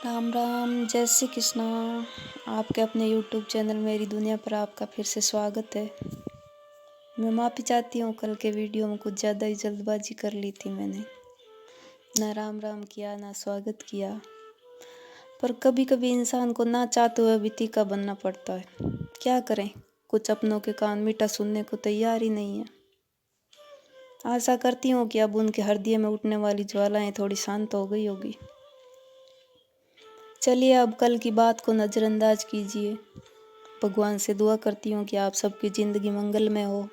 राम राम, जय श्री कृष्णा। आपके अपने यूट्यूब चैनल मेरी दुनिया पर आपका फिर से स्वागत है। मैं माफ़ी चाहती हूँ, कल के वीडियो में कुछ ज़्यादा ही जल्दबाजी कर ली थी मैंने। ना राम राम किया, ना स्वागत किया। पर कभी कभी इंसान को ना चाहते हुए भी तीखा बनना पड़ता है। क्या करें, कुछ अपनों के कान मीठा सुनने को तैयार ही नहीं है। आशा करती हूँ कि अब उनके हृदय में उठने वाली ज्वालाएँ थोड़ी शांत हो गई होगी। चलिए, अब कल की बात को नज़रअंदाज कीजिए। भगवान से दुआ करती हूँ कि आप सबकी ज़िंदगी मंगलमय हो।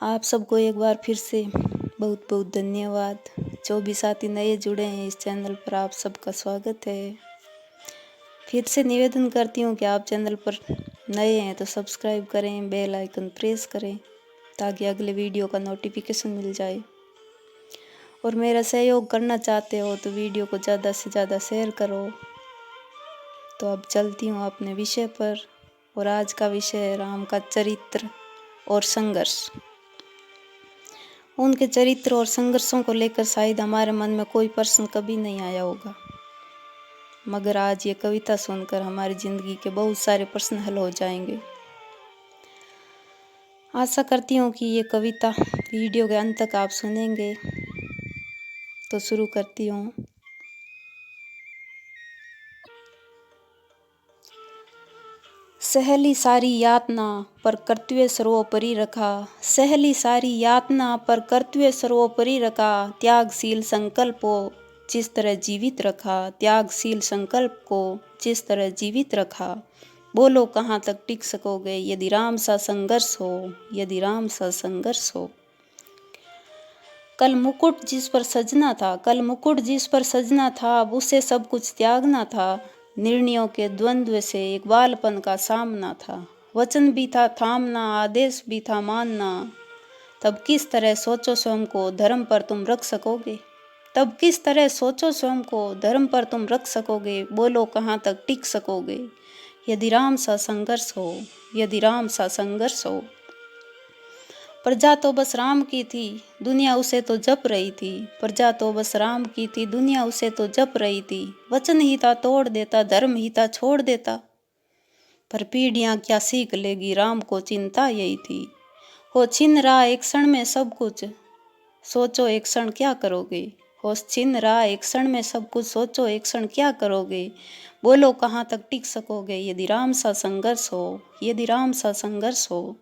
आप सबको एक बार फिर से बहुत बहुत धन्यवाद। जो भी साथी नए जुड़े हैं इस चैनल पर, आप सबका स्वागत है। फिर से निवेदन करती हूँ कि आप चैनल पर नए हैं तो सब्सक्राइब करें, बेल आइकन प्रेस करें ताकि अगले वीडियो का नोटिफिकेशन मिल जाए। और मेरा सहयोग करना चाहते हो तो वीडियो को ज़्यादा से ज़्यादा शेयर करो। तो अब चलती हूँ अपने विषय पर, और आज का विषय है राम का चरित्र और संघर्ष। उनके चरित्र और संघर्षों को लेकर शायद हमारे मन में कोई प्रश्न कभी नहीं आया होगा, मगर आज ये कविता सुनकर हमारी ज़िंदगी के बहुत सारे प्रश्न हल हो जाएंगे। आशा करती हूँ कि ये कविता वीडियो के अंत तक आप सुनेंगे। तो शुरू करती हूँ। सहली सारी यातना पर कर्तव्य सर्वोपरि रखा, सहली सारी यातना पर कर्तव्य सर्वोपरि रखा, त्यागशील संकल्प को जिस तरह जीवित रखा, त्यागशील संकल्प को जिस तरह जीवित रखा। बोलो कहाँ तक टिक सकोगे यदि राम सा संघर्ष हो, यदि राम सा संघर्ष हो। कल मुकुट जिस पर सजना था, कल मुकुट जिस पर सजना था, अब उसे सब कुछ त्यागना था। निर्णयों के द्वंद्व से एक बालपन का सामना था, वचन भी था थामना, आदेश भी था मानना। तब किस तरह सोचो स्वयं को धर्म पर तुम रख सकोगे, तब किस तरह सोचो स्वयं को धर्म पर तुम रख सकोगे। बोलो कहाँ तक टिक सकोगे यदि राम सा संघर्ष हो, यदि राम सा संघर्ष हो। प्रजा तो बस राम की थी, दुनिया उसे तो जप रही थी, प्रजा तो बस राम की थी, दुनिया उसे तो जप रही थी। वचन ही था तोड़ देता, धर्म ही था छोड़ देता। पर पीढ़ियां क्या सीख लेगी, राम को चिंता यही थी। हो छिन रहा एक क्षण में सब कुछ, सोचो एक क्षण क्या करोगे। हो छिन रहा एक क्षण में सब कुछ, सोचो एक क्षण क्या करोगे। बोलो कहाँ तक टिक सकोगे यदि राम सा संघर्ष हो, यदि राम सा संघर्ष हो।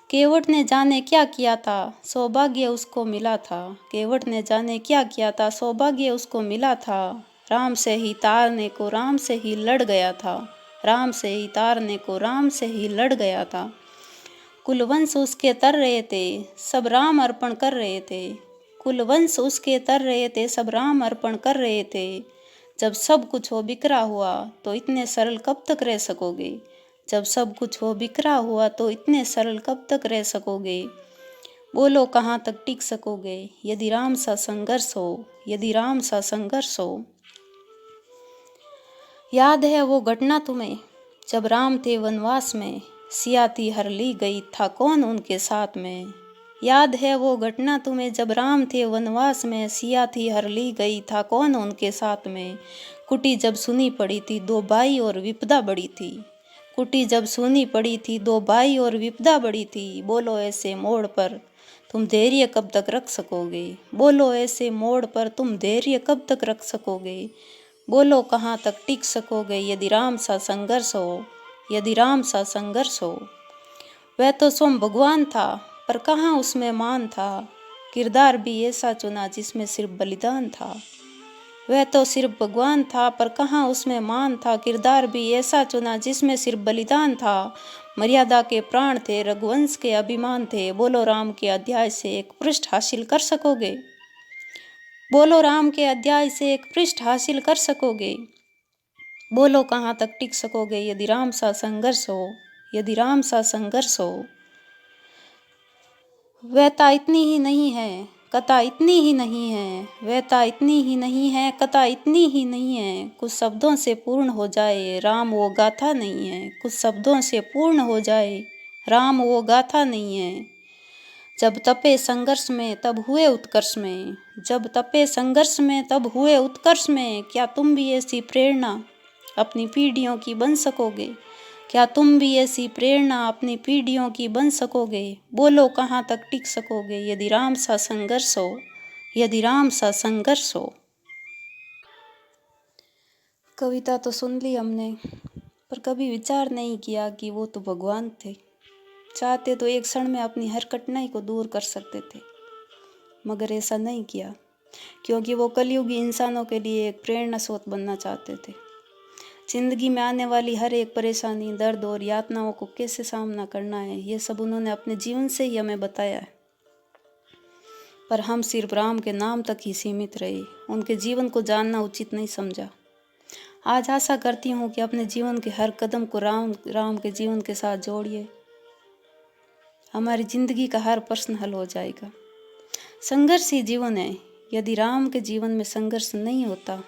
केवट ने जाने क्या किया था, सौभाग्य उसको मिला था, केवट ने जाने क्या किया था, सौभाग्य उसको मिला था। राम से ही तारने को राम से ही लड़ गया था, राम से ही तारने को राम से ही लड़ गया था। कुलवंश उसके तर रहे थे, सब राम अर्पण कर रहे थे, कुलवंश उसके तर रहे थे, सब राम अर्पण कर रहे थे। जब सब कुछ हो बिखरा हुआ तो इतने सरल कब तक रह सकोगे, जब सब कुछ हो बिखरा हुआ तो इतने सरल कब तक रह सकोगे। बोलो कहाँ तक टिक सकोगे यदि राम सा संघर्ष हो, यदि राम सा संघर्ष हो। याद है वो घटना तुम्हें जब राम थे वनवास में, सिया थी हर ली गई, था कौन उनके साथ में। याद है वो घटना तुम्हें जब राम थे वनवास में, सिया थी हर ली गई, था कौन उनके साथ में। कुटी जब सुनी पड़ी थी दो भाई और विपदा बड़ी थी, कुटी जब सुनी पड़ी थी दो भाई और विपदा बड़ी थी। बोलो ऐसे मोड़ पर तुम धैर्य कब तक रख सकोगे, बोलो ऐसे मोड़ पर तुम धैर्य कब तक रख सकोगे। बोलो कहाँ तक टिक सकोगे यदि राम सा संघर्ष हो, यदि राम सा संघर्ष हो। वह तो स्वयं भगवान था पर कहाँ उसमें मान था, किरदार भी ऐसा चुना जिसमें सिर्फ बलिदान था। वह तो सिर्फ भगवान था पर कहाँ उसमें मान था, किरदार भी ऐसा चुना जिसमें सिर्फ बलिदान था। मर्यादा के प्राण थे, रघुवंश के अभिमान थे। बोलो राम के अध्याय से एक पृष्ठ हासिल कर सकोगे, बोलो राम के अध्याय से एक पृष्ठ हासिल कर सकोगे। बोलो कहाँ तक टिक सकोगे यदि राम सा संघर्ष हो, यदि राम सा संघर्ष हो। व्यथा इतनी ही नहीं है, कथा इतनी ही नहीं है, व्यथा इतनी ही नहीं है, कथा इतनी ही नहीं है। कुछ शब्दों से पूर्ण हो जाए राम वो गाथा नहीं है, कुछ शब्दों से पूर्ण हो जाए राम वो गाथा नहीं है। जब तपे संघर्ष में तब हुए उत्कर्ष में, जब तपे संघर्ष में तब हुए उत्कर्ष में। क्या तुम भी ऐसी प्रेरणा अपनी पीढ़ियों की बन सकोगे? क्या तुम भी ऐसी प्रेरणा अपनी पीढ़ियों की बन सकोगे? बोलो कहाँ तक टिक सकोगे यदि राम सा संघर्ष हो, यदि राम सा संघर्ष हो। कविता तो सुन ली हमने, पर कभी विचार नहीं किया कि वो तो भगवान थे। चाहते तो एक क्षण में अपनी हर कठिनाई को दूर कर सकते थे, मगर ऐसा नहीं किया, क्योंकि वो कलयुगी इंसानों के लिए एक प्रेरणा स्रोत बनना चाहते थे। जिंदगी में आने वाली हर एक परेशानी, दर्द और यातनाओं को कैसे सामना करना है, ये सब उन्होंने अपने जीवन से ही हमें बताया है। पर हम सिर्फ राम के नाम तक ही सीमित रहे, उनके जीवन को जानना उचित नहीं समझा। आज आशा करती हूँ कि अपने जीवन के हर कदम को राम के जीवन के साथ जोड़िए। हमारी जिंदगी का हर प्रश्न हल हो जाएगा। संघर्ष ही जीवन है। यदि राम के जीवन में संघर्ष नहीं होता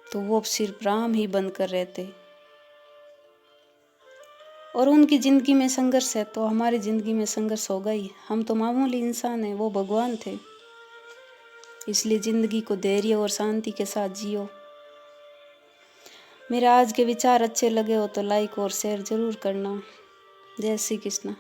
तो वो सिर्फ राम ही बनकर रहते, और उनकी जिंदगी में संघर्ष है तो हमारी जिंदगी में संघर्ष होगा ही। हम तो मामूली इंसान हैं, वो भगवान थे। इसलिए जिंदगी को धैर्य और शांति के साथ जियो। मेरे आज के विचार अच्छे लगे हो तो लाइक और शेयर जरूर करना। जय श्री कृष्ण।